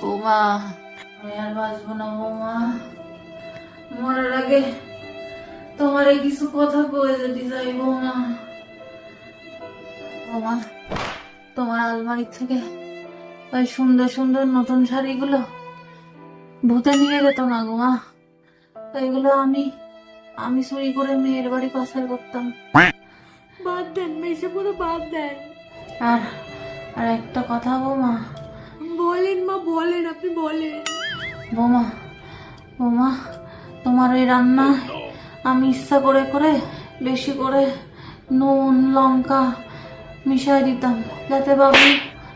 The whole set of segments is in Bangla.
বৌমা, আমি আর বাঁচবো না বৌমা। মরার আগে তোমার কিছু কথা কয়ে যেতে চাই বৌমা। বৌমা, তোমার আলমারি থেকে ওই সুন্দর সুন্দর নতুন শাড়িগুলো ভূতে নিয়ে যেত না গো মা। এগুলো আমি আমি চুরি করে মেয়ের বাড়ি পাচার করতাম। বাদ দেন মেসে পুরো বাদ দেন। আর আর একটা কথা বৌমা। বলেন মা, বলেন, আপনি বলেন। বৌমা, বৌমা, তোমার ওই রান্না আমি ইচ্ছা করে করে বেশি করে নুন লঙ্কা মিশাই দিতাম, যাতে বাবু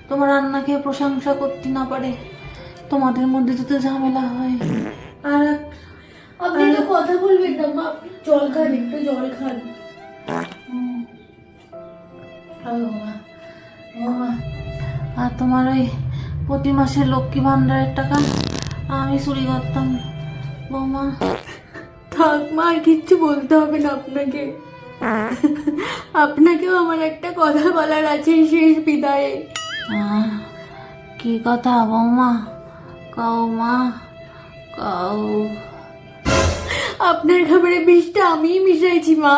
তোমার রান্নাকে প্রশংসা করতে না পারে, তোমাদের মধ্যে যাতে ঝামেলা হয়। আর আপনি তো কথা বলবেন না মা, আপনি জল খান, একটু জল খান। বৌমা, বৌমা, আর তোমার ওই প্রতি মাসে লক্ষ্মী ভান্ডারের টাকা আমি চুরি করতাম বৌমা। থাক মা, আর কিচ্ছু বলতে হবে না আপনাকে। আপনাকেও আমার একটা কথা বলার আছে শেষ বিদায়ে। কি কথা বৌমা? কও মা, কও। আপনার খাবারে বিষটা আমিই মিশাইছি মা।